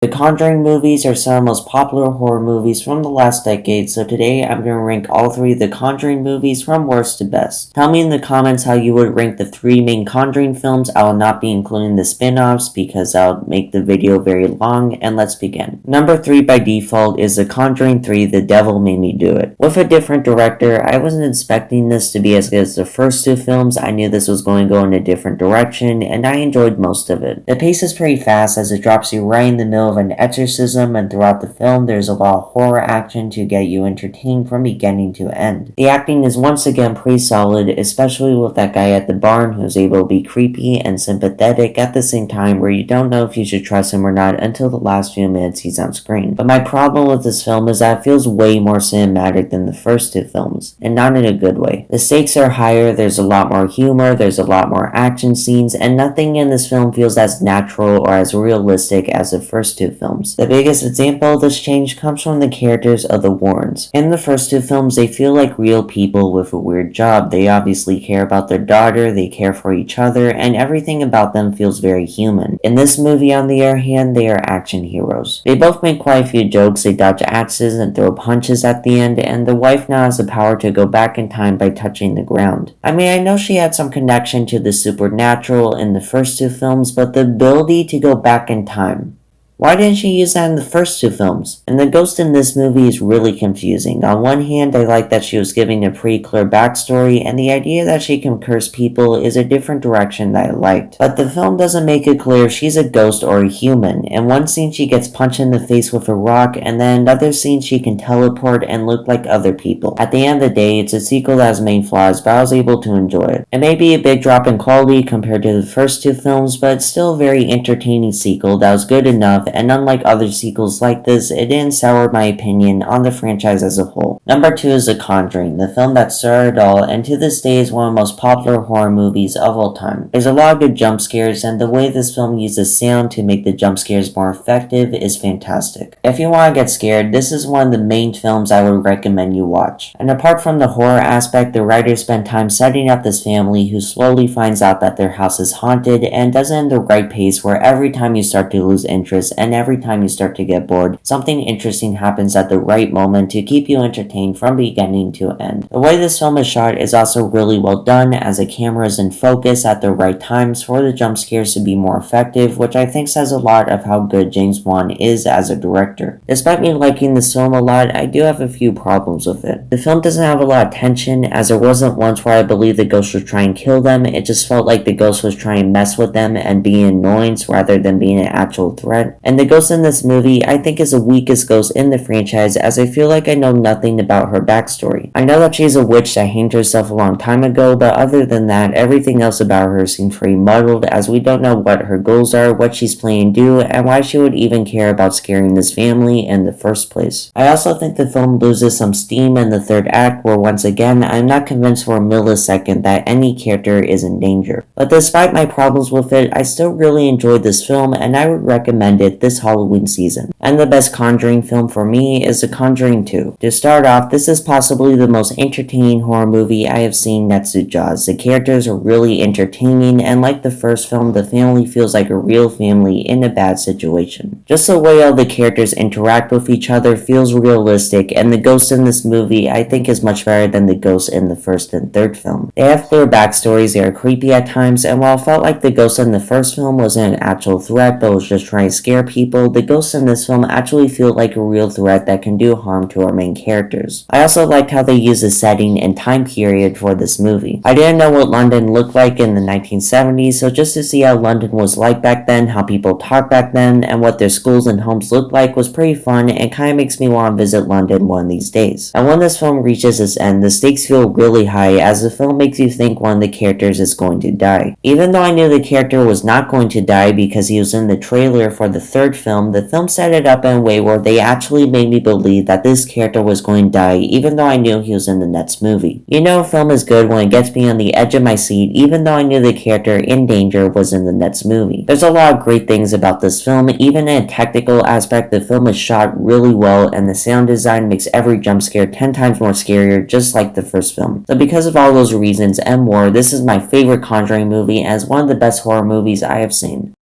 The Conjuring movies are some of the most popular horror movies from the last decade, so today I'm going to rank all three of the Conjuring movies from worst to best. Tell me in the comments how you would rank the three main Conjuring films. I will not be including the spin-offs because I'll make the video very long, and let's begin. Number 3 by default is The Conjuring 3, The Devil Made Me Do It. With a different director, I wasn't expecting this to be as good as the first two films. I knew this was going to go in a different direction, and I enjoyed most of it. The pace is pretty fast as it drops you right in the middle of an exorcism, and throughout the film there's a lot of horror action to get you entertained from beginning to end. The acting is once again pretty solid, especially with that guy at the barn who's able to be creepy and sympathetic at the same time, where you don't know if you should trust him or not until the last few minutes he's on screen. But my problem with this film is that it feels way more cinematic than the first two films, and not in a good way. The stakes are higher, there's a lot more humor, there's a lot more action scenes, and nothing in this film feels as natural or as realistic as the first two films. The biggest example of this change comes from the characters of the Warrens. In the first two films, they feel like real people with a weird job. They obviously care about their daughter, they care for each other, and everything about them feels very human. In this movie, on the other hand, they are action heroes. They both make quite a few jokes, they dodge axes and throw punches at the end, and the wife now has the power to go back in time by touching the ground. I mean, I know she had some connection to the supernatural in the first two films, but the ability to go back in time, why didn't she use that in the first two films? And the ghost in this movie is really confusing. On one hand, I like that she was giving a pretty clear backstory, and the idea that she can curse people is a different direction that I liked. But the film doesn't make it clear if she's a ghost or a human. In one scene she gets punched in the face with a rock, and then another scene she can teleport and look like other people. At the end of the day, it's a sequel that has main flaws, but I was able to enjoy it. It may be a big drop in quality compared to the first two films, but it's still a very entertaining sequel that was good enough, and unlike other sequels like this, it didn't sour my opinion on the franchise as a whole. Number 2 is The Conjuring, the film that started it all, and to this day is one of the most popular horror movies of all time. There's a lot of good jump scares, and the way this film uses sound to make the jump scares more effective is fantastic. If you want to get scared, this is one of the main films I would recommend you watch. And apart from the horror aspect, the writers spend time setting up this family who slowly finds out that their house is haunted, and does it in the right pace where every time you start to lose interest and every time you start to get bored, something interesting happens at the right moment to keep you entertained from beginning to end. The way this film is shot is also really well done, as the camera is in focus at the right times for the jump scares to be more effective, which I think says a lot of how good James Wan is as a director. Despite me liking this film a lot, I do have a few problems with it. The film doesn't have a lot of tension, as there wasn't once where I believe the ghost was trying to kill them. It just felt like the ghost was trying to mess with them and be an annoyance rather than being an actual threat. And the ghost in this movie I think is the weakest ghost in the franchise, as I feel like I know nothing about her backstory. I know that she's a witch that hanged herself a long time ago, but other than that, everything else about her seems pretty muddled, as we don't know what her goals are, what she's planning to do, and why she would even care about scaring this family in the first place. I also think the film loses some steam in the third act, where once again I'm not convinced for a millisecond that any character is in danger. But despite my problems with it, I still really enjoyed this film, and I would recommend it this Halloween season. And the best Conjuring film for me is The Conjuring 2. To start off, this is possibly the most entertaining horror movie I have seen next to Jaws. The characters are really entertaining, and like the first film, the family feels like a real family in a bad situation. Just the way all the characters interact with each other feels realistic, and the ghost in this movie I think is much better than the ghost in the first and third film. They have clear backstories, they are creepy at times, and while it felt like the ghost in the first film wasn't an actual threat but was just trying to scare people, the ghosts in this film actually feel like a real threat that can do harm to our main characters. I also liked how they used the setting and time period for this movie. I didn't know what London looked like in the 1970s, so just to see how London was like back then, how people talked back then, and what their schools and homes looked like was pretty fun, and kind of makes me want to visit London one of these days. And when this film reaches its end, the stakes feel really high, as the film makes you think one of the characters is going to die. Even though I knew the character was not going to die because he was in the trailer for the third film, the film set it up in a way where they actually made me believe that this character was going to die, even though I knew he was in the next movie. You know, a film is good when it gets me on the edge of my seat, even though I knew the character in danger was in the next movie. There's a lot of great things about this film. Even in a technical aspect, the film is shot really well, and the sound design makes every jump scare 10 times more scarier, just like the first film. So because of all those reasons and more, this is my favorite Conjuring movie, and is one of the best horror movies I have seen.